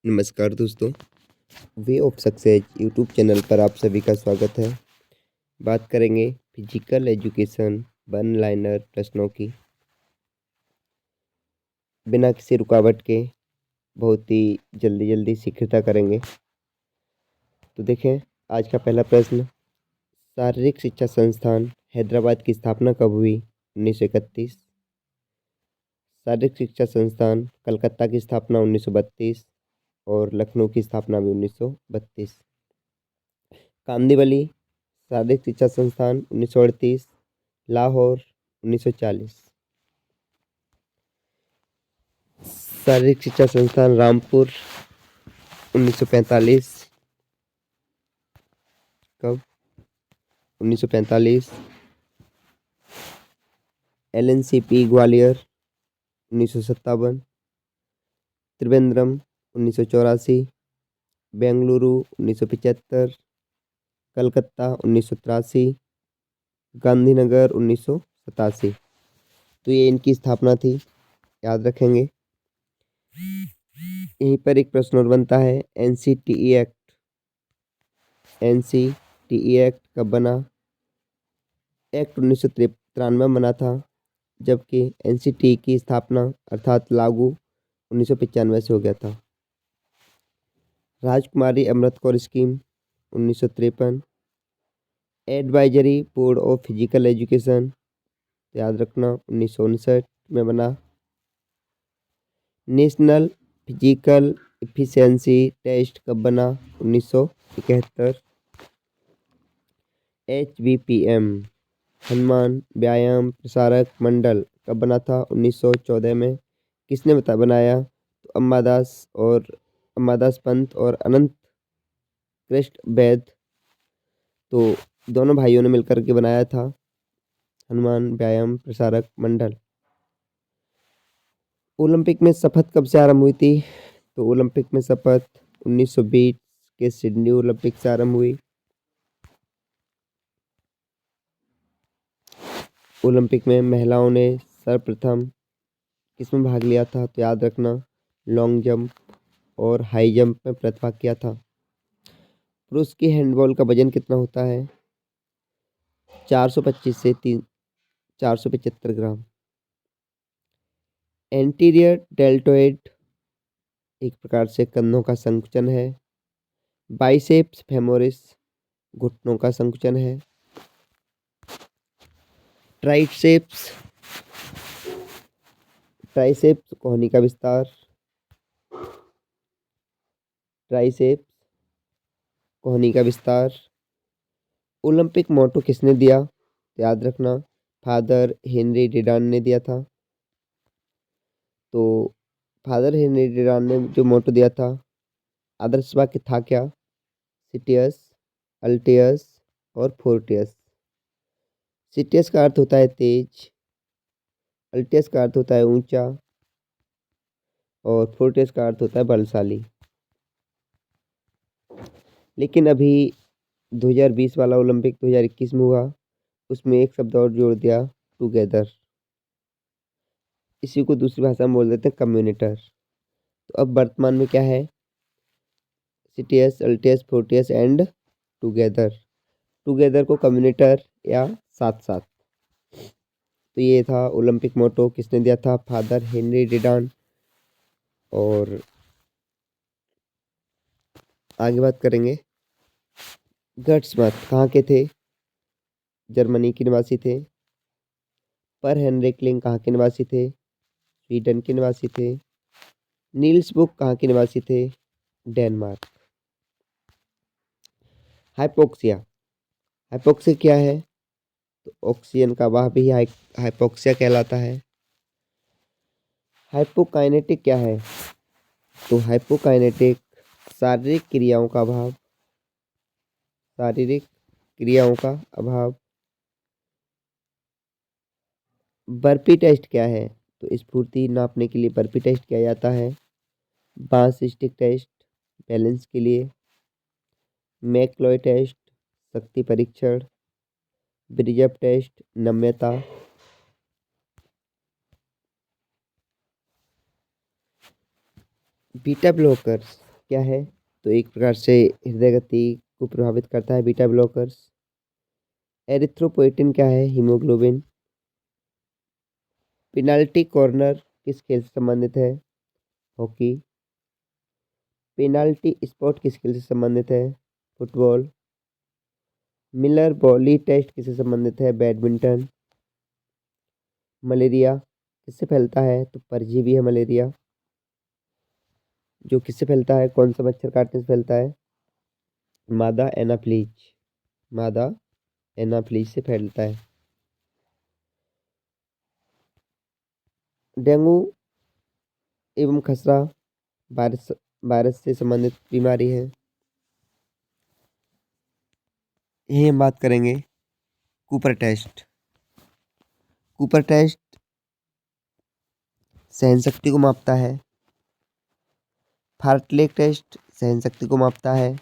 नमस्कार दोस्तों, way of success YouTube channel पर आप सभी का स्वागत है। बात करेंगे फिजिकल एजुकेशन वन लाइनर प्रश्नों की, बिना किसी रुकावट के बहुत ही जल्दी जल्दी शीघ्रता करेंगे। तो देखें, आज का पहला प्रश्न, शारीरिक शिक्षा संस्थान हैदराबाद की स्थापना कब हुई? 1931। शारीरिक शिक्षा संस्थान कलकत्ता की स्थापना 1932 और लखनऊ की स्थापना भी 1932। कामदेवली शारीरिक शिक्षा संस्थान 1938, लाहौर 1940। शारीरिक शिक्षा संस्थान रामपुर 1945। कब? 1945। LNCP ग्वालियर 1957। त्रिवेंद्रम 1984। बेंगलुरु 1975। कलकत्ता 1983। गांधीनगर 1987। तो ये इनकी स्थापना थी, याद रखेंगे। यहीं पर एक प्रश्न और बनता है, NCTE एक्ट कब बना? एक्ट 1993 में बना था, जबकि NCTE की स्थापना अर्थात लागू 1995 से हो गया था। Rajkumari Amrit Kaur scheme 1953। Advisory board of physical education, याद रखना, 1959 में बना। नेशनल फिजिकल एफिशिएंसी टेस्ट कब बना? 1971। HVPM हनुमान व्यायाम प्रसारक मंडल कब बना था? 1914 में। किसने बनाया? तो अम्बादास पंत और अनंत कृष्ण वैद, तो दोनों भाइयों ने मिलकर के बनाया था हनुमान व्यायाम प्रसारक मंडल। ओलंपिक में शपथ कब से आरंभ हुई थी? तो ओलंपिक में शपथ 1920 के सिडनी ओलंपिक से आरंभ हुई। ओलंपिक में महिलाओं ने सर्वप्रथम किसमें भाग लिया था? तो याद रखना, लॉन्ग जंप और हाई जंप में प्रतिभाग किया था। पुरुष की हैंडबॉल का वजन कितना होता है? 425 से 475 ग्राम। एंटीरियर डेल्टोइड एक प्रकार से कंधों का संकुचन है। बाइसेप्स फेमोरिस घुटनों का संकुचन है। ट्राइसेप्स कोहनी का विस्तार। ट्राइसेप्स कोहनी का विस्तार। ओलंपिक मोटो किसने दिया? याद रखना, फादर हेनरी डिडान ने दिया था। तो फादर हेनरी डिडान ने जो मोटो दिया था, आदर्श वाक्य था क्या? सिटियस, अल्टियस और फोर्टियस। सिटियस का अर्थ होता है तेज, अल्टियस का अर्थ होता है ऊंचा और फोर्टियस का अर्थ होता है बलशाली। लेकिन अभी 2020 वाला ओलंपिक 2021 में हुआ, उसमें एक शब्द और जोड़ दिया, टुगेदर। इसी को दूसरी भाषा में बोल देते हैं कम्युनिटर। तो अब वर्तमान में क्या है? Citius, altius, Fortius and together. Together को कम्युनिटर या साथ साथ। तो ये था ओलंपिक मोटो, किसने दिया था? Father Henri Didon. और आगे बात करेंगे, गर्ट्समथ कहाँ के थे? जर्मनी के निवासी थे। पर हेनरिक लिंग कहाँ के निवासी थे? स्वीडन के निवासी थे। नील्स बुक कहाँ के निवासी थे? डेनमार्क। हाइपोक्सिया, हाइपोक्सिया क्या है? तो ऑक्सीजन का अभाव भी हाइपोक्सिया कहलाता है। हाइपोकाइनेटिक क्या है? तो हाइपोकाइनेटिक शारीरिक क्रियाओं का अभाव। शारीरिक क्रियाओं का अभाव। बर्पी टेस्ट क्या है? तो स्फूर्ति नापने के लिए बर्पी टेस्ट किया जाता है। बांस स्टिक टेस्ट बैलेंस के लिए। मैकलॉय टेस्ट शक्ति परीक्षण। ब्रिजअप टेस्ट नम्यता। बीटा ब्लॉकर्स क्या है? तो एक प्रकार से हृदय गति को प्रभावित करता है बीटा ब्लॉकर्स। एरिथ्रोपोएटिन क्या है? हीमोग्लोबिन। पेनाल्टी कॉर्नर किस खेल से संबंधित है? हॉकी। पेनाल्टी स्पॉट किस खेल से संबंधित है? फुटबॉल। मिलर बॉली टेस्ट किससे संबंधित है? बैडमिंटन। मलेरिया किससे फैलता है? तो परजीवी है मलेरिया। जो किससे फैलता है? कौन सा मच्छर काटने से फैलता है? मादा एनाफ्लीज। मादा एनाफ्लीज से फैलता है। डेंगू एवं खसरा वायरस वायरस से संबंधित बीमारी है। यही हम बात करेंगे कूपर टेस्ट। कूपर टेस्ट सहनशक्ति को मापता है। फार्टलेक टेस्ट सहनशक्ति को मापता है।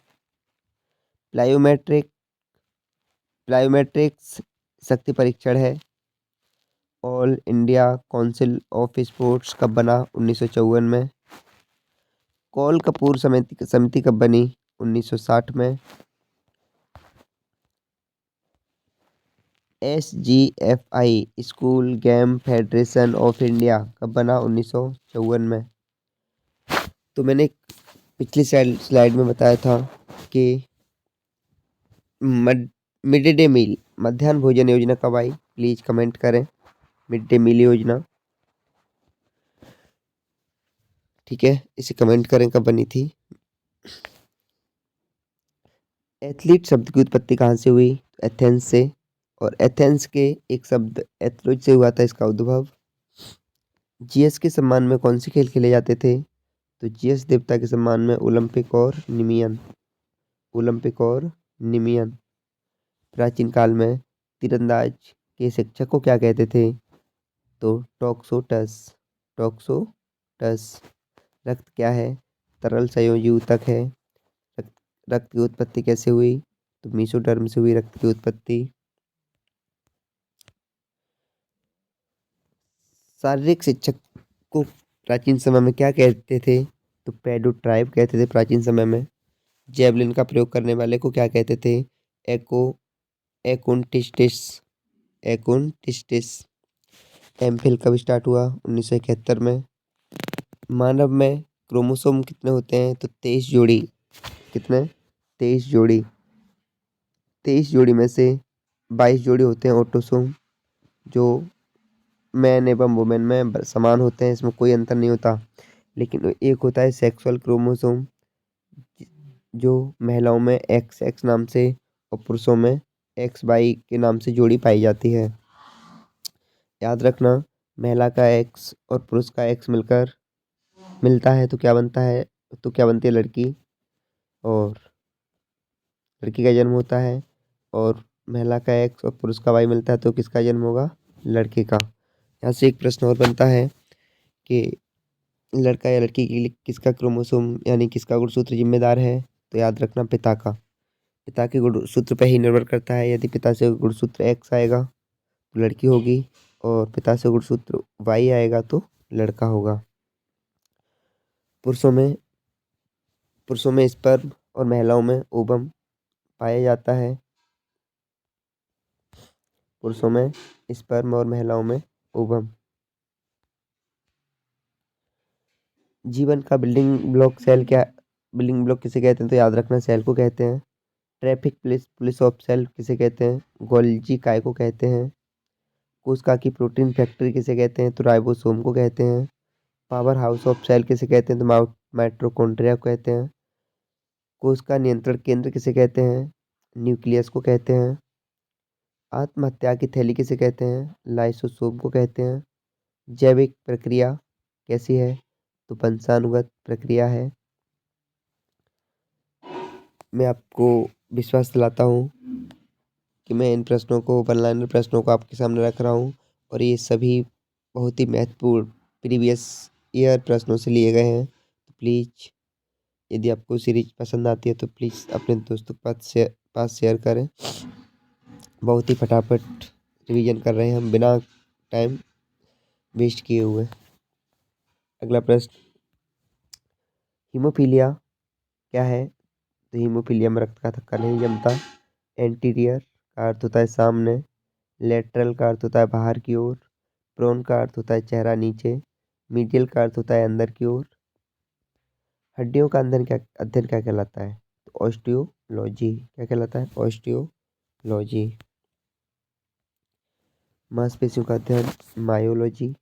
प्लायोमेट्रिक्स शक्ति परीक्षण है। All India council of sports कब बना? 1954 में। कौल कपूर समिति कब बनी? 1960 में। SGFI school game federation of India कब बना? 1954 में। तो मैंने पिछली स्लाइड में बताया था कि मिड डे मील मध्याह्न भोजन योजना कब आई? प्लीज कमेंट करें। मिड डे मील योजना, ठीक है, इसे कमेंट करें कब बनी थी। एथलीट शब्द की उत्पत्ति कहाँ से हुई? एथेंस से। और एथेंस के एक शब्द एथलीट से हुआ था इसका उद्भव। जीएस के सम्मान में कौन से खेल खेले जाते थे? तो जीएस देवता के सम्मान में ओलंपिक और निमियन। ओलंपिक और निमियन। प्राचीन काल में तीरंदाज के शिक्षक को क्या कहते थे? तो टॉक्सोटस। टॉक्सोटस। रक्त क्या है? तरल संयोजी ऊतक है। रक्त रक्त की उत्पत्ति कैसे हुई? तो मीसोडर्म से हुई रक्त की उत्पत्ति। शारीरिक शिक्षक को प्राचीन समय में क्या कहते थे? तो पेडोट्राइब कहते थे प्राचीन समय में। जेवलिन का प्रयोग करने वाले को क्या कहते थे? एको एकोनटिस्टिस। एकोनटिस्टिस। एमफिल कब स्टार्ट हुआ? 1971 में। मानव में क्रोमोसोम कितने होते हैं? तो 23 जोड़ी। कितने? 23 जोड़ी। 23 जोड़ी में से 22 जोड़ी होते हैं ऑटोसोम, जो मैन एवं वुमेन में समान होते हैं, इसमें कोई अंतर नहीं होता। लेकिन एक होता है सेक्सुअल क्रोमोसोम, जो महिलाओं में एक्स एक्स नाम से और पुरुषों में एक्स वाई के नाम से जोड़ी पाई जाती है। याद रखना, महिला का एक्स और पुरुष का एक्स मिलकर मिलता है तो क्या बनता है? तो क्या बनती है? लड़की। और लड़की का जन्म होता है। और महिला का एक्स और पुरुष का वाई मिलता है तो किसका जन्म होगा? लड़के का। यहाँ से एक प्रश्न और बनता है कि लड़का या लड़की के लिए किसका क्रोमोसोम यानी किसका गुणसूत्र जिम्मेदार है? तो याद रखना, पिता का। पिता के गुणसूत्र पर ही निर्भर करता है। यदि पिता से गुणसूत्र एक्स आएगा तो लड़की होगी, और पिता से गुणसूत्र वाई आएगा तो लड़का होगा। पुरुषों में स्पर्म और महिलाओं में ओवम पाया जाता है। पुरुषों में स्पर्म और महिलाओं में ओवम। जीवन का बिल्डिंग ब्लॉक सेल क्या? बिल्डिंग ब्लॉक किसे कहते हैं? तो याद रखना, सेल को कहते हैं। ट्रैफिक पुलिस ऑफ सेल किसे कहते हैं? गोल्जी काय को कहते हैं। कोशिका की प्रोटीन फैक्ट्री किसे कहते हैं? तो राइबोसोम को कहते हैं। पावर हाउस ऑफ सेल किसे कहते हैं? तो माइटोकॉन्ड्रिया को कहते हैं। कोशिका नियंत्रण केंद्र किसे कहते हैं? न्यूक्लियस को कहते हैं। आत्महत्या की थैली किसे कहते हैं? लाइसोसोम को कहते हैं। जैविक प्रक्रिया कैसी है? तो वंशानुगत प्रक्रिया है। मैं आपको विश्वास दिलाता हूँ कि मैं इन प्रश्नों को, वन लाइनर प्रश्नों को आपके सामने रख रहा हूँ, और ये सभी बहुत ही महत्वपूर्ण प्रीवियस ईयर प्रश्नों से लिए गए हैं। तो प्लीज़, यदि आपको सीरीज पसंद आती है तो प्लीज़ अपने दोस्तों के पास शेयर करें। बहुत ही फटाफट रिवीजन कर रहे हैं हम, बिना टाइम वेस्ट किए हुए। अगला प्रश्न, हीमोफीलिया क्या है? तो हीमोफीलिया में रक्त का थक्का नहीं जमता। एंटीरियर का अर्थ होता है सामने। लेटरल का अर्थ होता है बाहर की ओर। प्रोन का अर्थ होता है चेहरा नीचे। मीडियल का अर्थ होता है अंदर की ओर। हड्डियों का अध्ययन क्या कहलाता है? तो ऑस्टियोलॉजी। क्या कहलाता है? ऑस्टियोलॉजी। मांसपेशियों का अध्ययन मायोलॉजी।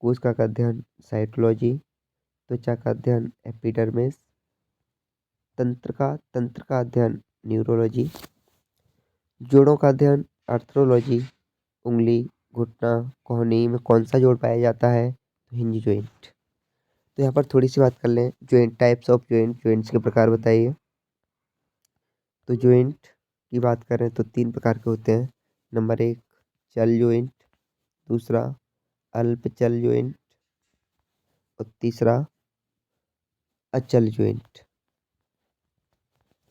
कोशिका का अध्ययन साइटोलॉजी। त्वचा का अध्ययन एपिडर्मिस। तंत्र का अध्ययन न्यूरोलॉजी। जोड़ों का अध्ययन आर्थ्रोलॉजी। उंगली, घुटना, कोहनी में कौन सा जोड़ पाया जाता है? तो हिंज जॉइंट। तो यहाँ पर थोड़ी सी बात कर लें, जॉइंट टाइप्स ऑफ जॉइंट्स के प्रकार बताइए। तो जॉइंट की बात करें तो 3 प्रकार के होते हैं। नंबर 1 चल जॉइंट, दूसरा अल्प चल जॉइंट और तीसरा अचल जॉइंट।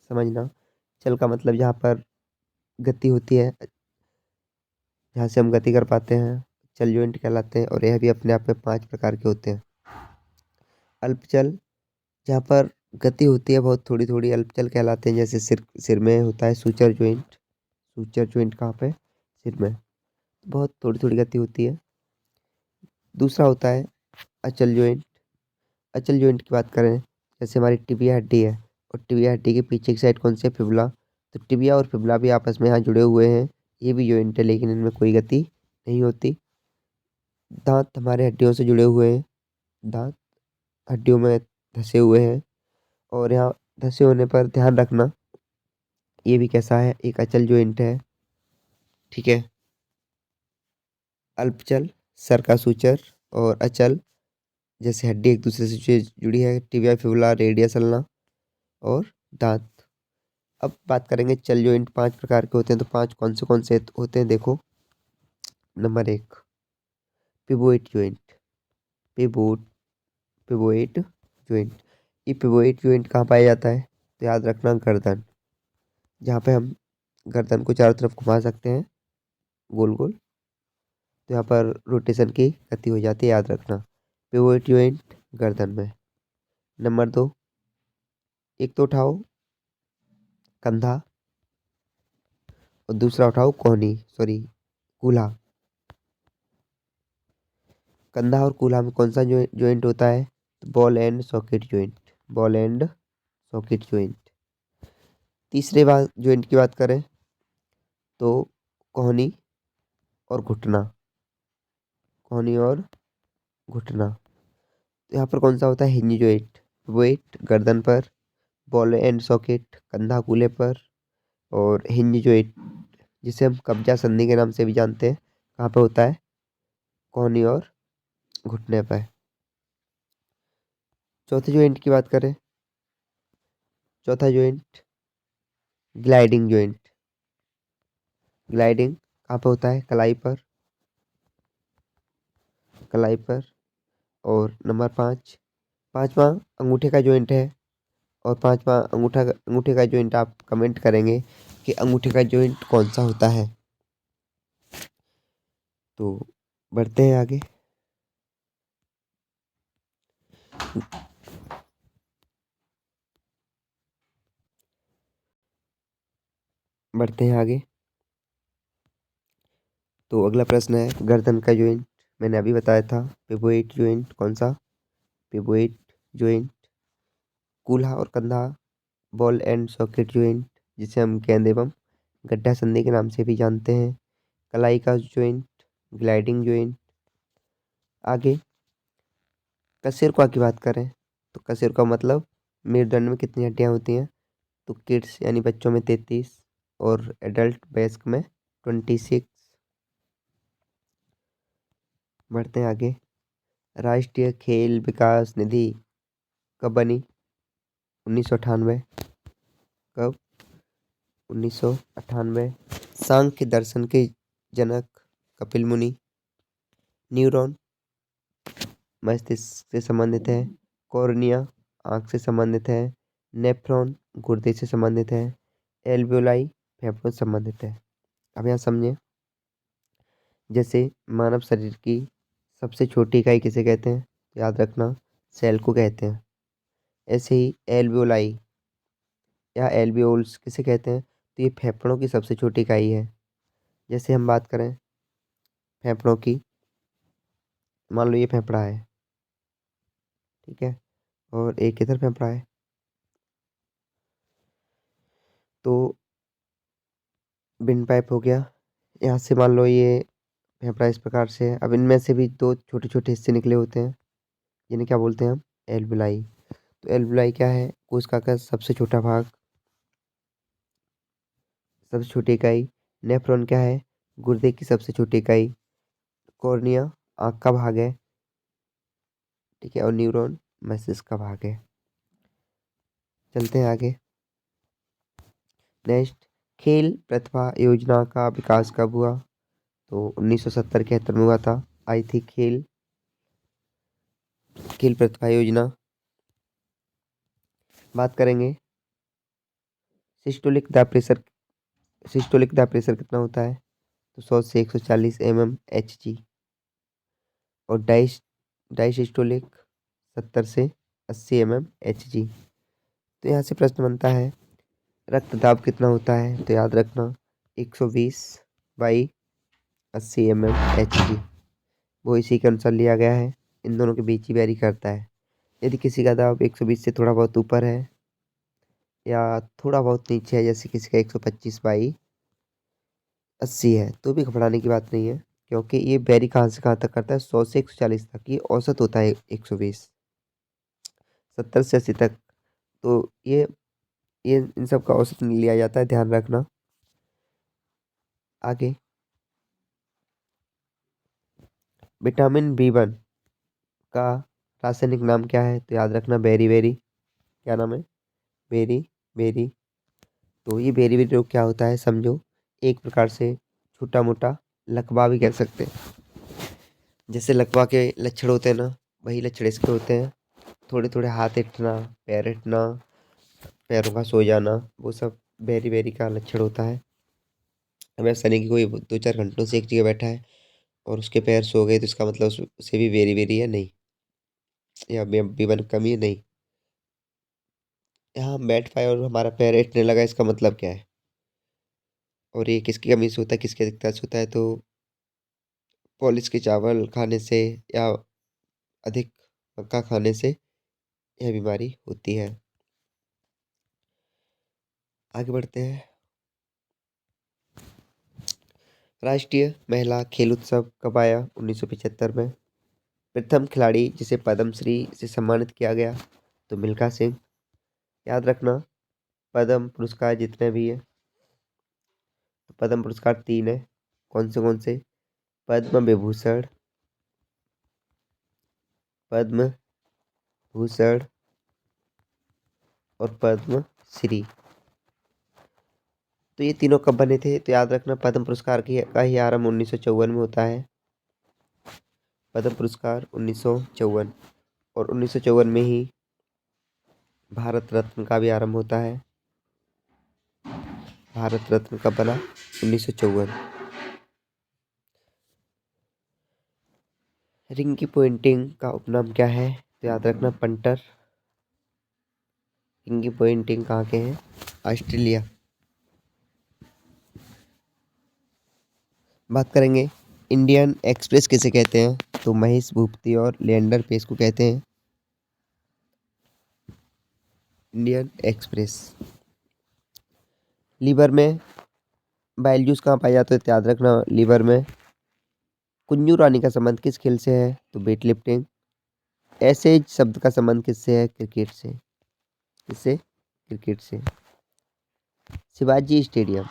समझना, चल का मतलब जहाँ पर गति होती है, जहाँ से हम गति कर पाते हैं, चल जॉइंट कहलाते हैं। और यह भी अपने आप में 5 प्रकार के होते हैं। अल्पचल जहाँ पर गति होती है बहुत थोड़ी थोड़ी, अल्पचल कहलाते हैं। जैसे सिर में होता है सूचर जॉइंट। सूचर जॉइंट कहाँ पे? सिर में। बहुत थोड़ी थोड़ी गति होती है। दूसरा होता है अचल जॉइंट। अचल जॉइंट की बात करें, जैसे हमारी टिबिया हड्डी है और टिबिया हड्डी के पीछे की साइड कौन सी है? फिबुला। तो टिबिया और फिबुला भी आपस में यहाँ जुड़े हुए हैं। ये भी जॉइंट है लेकिन इनमें कोई गति नहीं होती। दांत हमारे हड्डियों से जुड़े हुए हैं। दांत हड्डियों में धंसे हुए हैं और यहाँ धंसे होने पर ध्यान रखना, ये भी कैसा है? एक अचल जॉइंट है। ठीक है। अल्पचल सर का सूचर और अचल जैसे हड्डी एक दूसरे से जुड़ी है, टिबिया, फिबुला, रेडियस अल्ना और दांत। अब बात करेंगे चल जॉइंट 5 प्रकार के होते हैं। तो 5 कौन से होते हैं देखो। Number 1 pivot joint. Pivot pivot joint. ये पिवोइट जॉइंट कहाँ पाया जाता है? तो याद रखना गर्दन, जहाँ पे हम गर्दन को चारों तरफ घुमा सकते हैं गोल गोल, तो यहाँ पर रोटेशन की गति हो जाती है, याद रखना। पिवोट जॉइंट गर्दन में। नंबर 2 एक तो उठाओ कंधा और दूसरा उठाओ कोहनी, सॉरी कूल्हा। कंधा और कूल्हा में कौन सा जॉइंट होता है? तो ball and socket joint. Ball and socket joint. तीसरे बात जॉइंट की बात करें तो कोहनी और घुटना। कोहनी और घुटना। तो यहाँ पर कौन सा होता है? Hinge joint. वेट गर्दन पर, बॉल एंड सॉकेट कंधा कूल्हे पर और हिंज जॉइंट जिसे हम कब्जा संधि के नाम से भी जानते हैं, कहाँ पे होता है? कोहनी और घुटने पर। चौथे जॉइंट की बात करें, चौथा जॉइंट ग्लाइडिंग जॉइंट। ग्लाइडिंग कहाँ पे होता है? कलाई पर, कलाई पर। और नंबर 5 पांचवा अंगूठे का जॉइंट है। और पांचवा अंगूठे का जॉइंट आप कमेंट करेंगे कि अंगूठे का जॉइंट कौन सा होता है। तो बढ़ते हैं आगे। बढ़ते हैं आगे। तो अगला प्रश्न है गर्दन का जॉइंट। मैंने अभी बताया था पिवोट जॉइंट कौन सा? Pivot joint. कूल्हा और कंधा बॉल एंड सॉकेट जॉइंट जिसे हम गेंद एवं गड्ढा संधि के नाम से भी जानते हैं। कलाई का जॉइंट ग्लाइडिंग जॉइंट। आगे कशेरुका की बात करें तो कशेरुका मतलब मेरुदंड में कितनी हड्डियां होती हैं? तो किड्स यानी बच्चों में 33 और एडल्ट वयस्क में 26। बढ़ते हैं आगे। राष्ट्रीय खेल विकास निधि कब बनी? 1998। कब? 1998। सांख्य दर्शन के जनक कपिल मुनि। न्यूरॉन मस्तिष्क से संबंधित है। कॉर्निया आँख से संबंधित है। नेफ्रॉन गुर्दे से संबंधित है। एल्वियोलाई फेफड़ों से संबंधित है। अब यहाँ समझें, जैसे मानव शरीर की सबसे छोटी इकाई किसे कहते हैं? याद रखना सेल को कहते हैं। ऐसे ही एल्वियोलाई या एल्वियोल्स किसे कहते हैं, तो ये फेफड़ों की सबसे छोटी इकाई है। जैसे हम बात करें फेफड़ों की, मान लो ये फेफड़ा है, ठीक है, और एक इधर फेफड़ा है, तो विंड पाइप हो गया। यहाँ से मान लो ये फेफड़ा इस प्रकार से है। अब इनमें से भी दो छोटे छोटे हिस्से निकले होते हैं, जिन्हें क्या बोलते हैं हम, एल्वियोलाई। तो एल्वियोलाई क्या है, कोशिका का सबसे छोटा भाग, सबसे छोटी इकाई। नेफ्रॉन क्या है, गुर्दे की सबसे छोटी इकाई। कॉर्निया आँख का भाग है, ठीक है, और न्यूरॉन मस्तिष्क का भाग है। चलते हैं आगे। नेक्स्ट, खेल प्रतिभा योजना का विकास कब हुआ, तो 1970-71 में हुआ था। आई थी खेल खेल प्रतिभा योजना। बात करेंगे systolic the pressure, systolic the pressure कितना होता है, तो 100 से 140 mmHg, और डाइसिस्टोलिक 70 से 80 mmHg। तो यहाँ से प्रश्न बनता है रक्त दाब कितना होता है, तो याद रखना 120/80 mmHg, वो इसी के अनुसार लिया गया है। इन दोनों के बीच ही वेरी करता है। यदि किसी का दाब 120 से थोड़ा बहुत ऊपर है या थोड़ा बहुत नीचे है, जैसे किसी का 125/80 है, तो भी घबराने की बात नहीं है, क्योंकि ये वेरी कहाँ से कहाँ तक करता है, 100 से 140 तक। ये औसत होता है 120, 70 से 80 तक। तो ये इन सब का औसत लिया जाता है, ध्यान रखना। आगे, विटामिन B1 का रासायनिक नाम क्या है, तो याद रखना बेरी बेरी। क्या नाम है, बेरी बेरी। तो ये बेरी बेरी रोग क्या होता है, समझो, एक प्रकार से छोटा मोटा लकवा भी कह सकते हैं। जैसे लकवा के लक्षण होते हैं ना, वही लक्षण इसके होते हैं। थोड़े थोड़े हाथ हिटना, पैर हिटना, पैरों का सो जाना, वो सब बेरी बेरी का लक्षण होता है। अब ऐसा नहीं कि कोई 2-4 घंटों से एक जगह बैठा है और उसके पैर सो गए, तो इसका मतलब उसे भी बेरी बेरी है, नहीं, या B1 कमी है, नहीं। यहाँ हम बैठ पाए और हमारा पैर हिटने लगा, इसका मतलब क्या है, और ये किसकी कमी से होता है, किसकी अधिकता से होता है, तो पॉलिश के चावल खाने से या अधिक मक्का खाने से यह बीमारी होती है। आगे बढ़ते हैं। राष्ट्रीय महिला खेल उत्सव कब आया, 1975 में। प्रथम खिलाड़ी जिसे पद्मश्री से सम्मानित किया गया, तो मिल्खा सिंह। याद रखना पद्म पुरस्कार जितने भी है, तो पद्म पुरस्कार 3 है। कौन से, पद्म विभूषण, पद्म भूषण और पद्म श्री। तो ये तीनों कब बने थे, तो याद रखना पद्म पुरस्कार का ही आरंभ 1954 में होता है। पद्म पुरस्कार 1954, और 1954 में ही भारत रत्न का भी आरंभ होता है। भारत रत्न कब बना, 1954। रिंकी पॉन्टिंग का उपनाम क्या है, तो याद रखना पंटर। रिंकी पॉन्टिंग कहाँ के हैं, ऑस्ट्रेलिया। बात करेंगे इंडियन एक्सप्रेस किसे कहते हैं, तो महेश भूपति और लिएंडर पेस को कहते हैं इंडियन एक्सप्रेस। लीवर में बाइल जूस कहाँ पाया जाता है, तो याद रखना लीवर में। कुंजू रानी का संबंध किस खेल से है, तो वेट लिफ्टिंग। ऐसे शब्द का संबंध किससे है, क्रिकेट से। किससे, क्रिकेट से। शिवाजी स्टेडियम,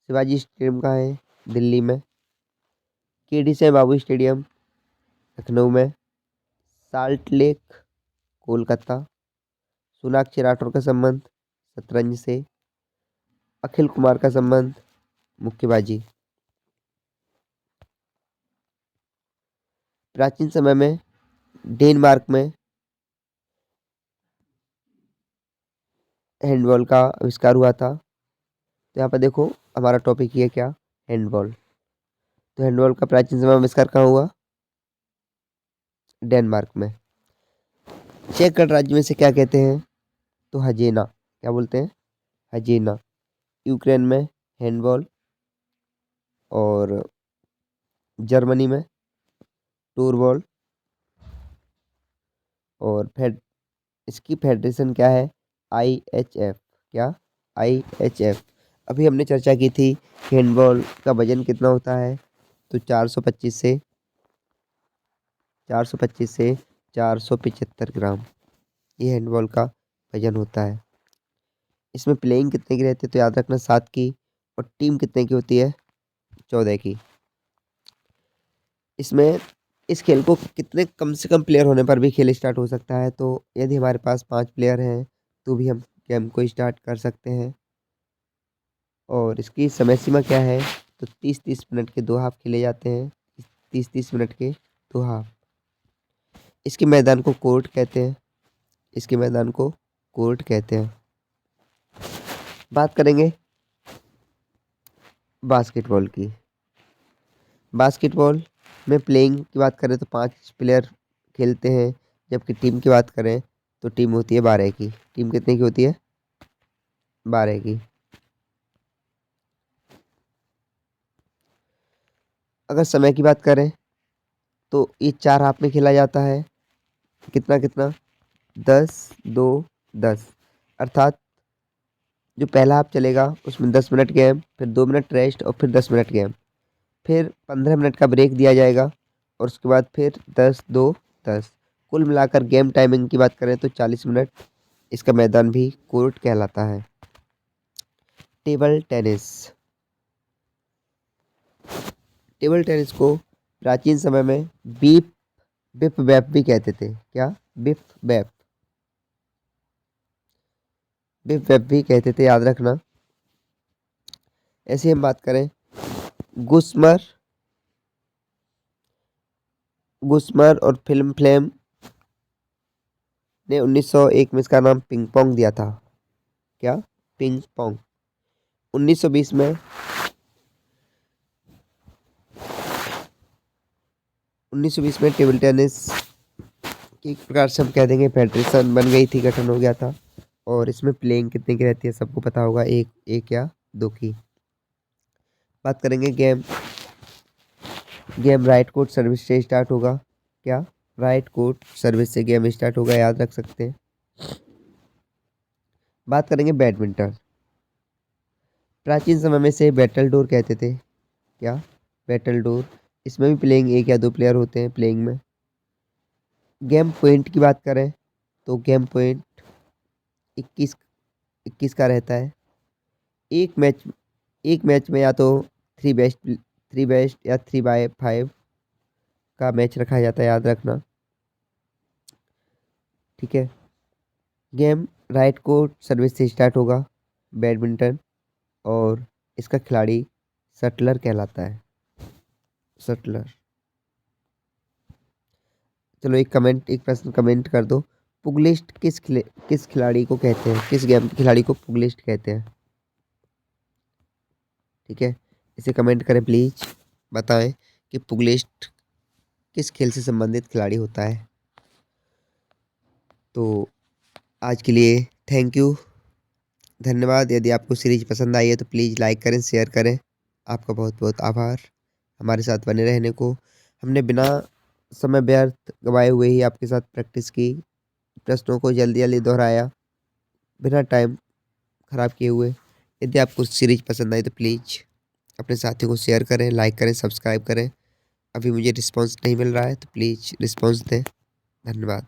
शिवाजी स्टेडियम कहाँ है, दिल्ली में। केडी से बाबू स्टेडियम, लखनऊ में। Salt lake, Kolkata. सोनाक्षी राठौर का संबंध शतरंज से। अखिल कुमार का संबंध मुक्केबाजी। प्राचीन समय में डेनमार्क में हैंडबॉल का आविष्कार हुआ था। तो यहाँ पर देखो हमारा टॉपिक ये क्या, हैंडबॉल। तो हैंडबॉल का प्राचीन समय में आविष्कार कहाँ हुआ, डेनमार्क में। चेक गणराज्य में से क्या कहते हैं? तो हजेना। क्या बोलते हैं? हजेना। यूक्रेन में हैंडबॉल, और जर्मनी में टूरबॉल, और इसकी फेडरेशन क्या है? IHF। क्या? IHF। अभी हमने चर्चा की थी कि हैंडबॉल का वजन कितना होता है, तो 425 से 475 ग्राम ये हैंडबॉल का वजन होता है। इसमें प्लेइंग कितने की रहती है? तो याद रखना 7 की। और टीम कितने की होती है? 14 की। इसमें इस खेल को कितने कम से कम प्लेयर होने पर भी खेल स्टार्ट हो सकता है? तो यदि हमारे पास 5 प्लेयर हैं तो भी हम गेम को स्टार्ट कर सकते हैं। और इसकी समय सीमा क्या है? तो 30-30 मिनट के 2 हाफ खेले जाते हैं। 30-30 मिनट के 2 हाफ। इसके मैदान को कोर्ट कहते हैं। इसके मैदान को कोर्ट कहते हैं। बात करेंगे बास्केटबॉल की। बास्केटबॉल में प्लेइंग की बात करें तो 5 प्लेयर खेलते हैं, जबकि टीम की बात करें तो टीम होती है 12 की। टीम कितने की होती है? 12 की। अगर समय की बात करें तो ये 4 हाफ में खेला जाता है। कितना कितना? 10, 2, 10। अर्थात जो पहला हाफ चलेगा उसमें 10 मिनट गेम, फिर 2 मिनट रेस्ट, और फिर 10 मिनट गेम, फिर 15 मिनट का ब्रेक दिया जाएगा, और उसके बाद फिर 10, 2, 10। कुल मिलाकर गेम टाइमिंग की बात करें तो 40 मिनट। इसका मैदान भी कोर्ट कहलाता है। Table tennis. टेबल टेनिस को प्राचीन समय में बीप बिप बैप भी कहते थे। क्या? Beep bap. बिप बैप भी कहते थे, याद रखना। ऐसे हम बात करें गुस्मर गुस्मर और फिल्म फ्लेम ने 1901 में इसका नाम पिंग पोंग दिया था। क्या? Ping pong. 1920 में 1920 में टेबल टेनिस की एक प्रकार से हम कह देंगे फेडरेशन बन गई थी, गठन हो गया था। और इसमें प्लेइंग कितने की रहती है सबको पता होगा, एक या 2 की। बात करेंगे game. Game right court service से स्टार्ट होगा। क्या? राइट कोर्ट सर्विस से गेम स्टार्ट होगा, याद रख सकते हैं। बात करेंगे बैडमिंटन। प्राचीन समय में से बैटल डोर कहते थे। क्या? Battle door. इसमें भी प्लेइंग 1 या 2 प्लेयर होते हैं प्लेइंग में। गेम पॉइंट की बात करें तो गेम पॉइंट 21 का रहता है। एक मैच एक मैच में या तो 3 बेस्ट या 3/5 का मैच रखा जाता है, याद रखना। ठीक है। गेम राइट कोर्ट सर्विस से स्टार्ट होगा बैडमिंटन, और इसका खिलाड़ी शटलर कहलाता है। शटलर। चलो एक प्रश्न कमेंट कर दो। पुगलिस्ट किस खिलाड़ी को कहते हैं? किस गेम के खिलाड़ी को पुगलिस्ट कहते हैं? ठीक है, इसे कमेंट करें प्लीज। बताएं कि पुगलिस्ट किस खेल से संबंधित खिलाड़ी होता है। तो आज के लिए थैंक यू, धन्यवाद। यदि आपको सीरीज पसंद आई है तो प्लीज़ लाइक करें, शेयर करें। आपका बहुत बहुत आभार हमारे साथ बने रहने को। हमने बिना समय व्यर्थ गवाए हुए ही आपके साथ प्रैक्टिस की, प्रश्नों को जल्दी जल्दी दोहराया, बिना टाइम ख़राब किए हुए। यदि आपको सीरीज पसंद आई तो प्लीज़ अपने साथियों को शेयर करें, लाइक करें, सब्सक्राइब करें। अभी मुझे रिस्पांस नहीं मिल रहा है तो प्लीज़ रिस्पांस दें। धन्यवाद।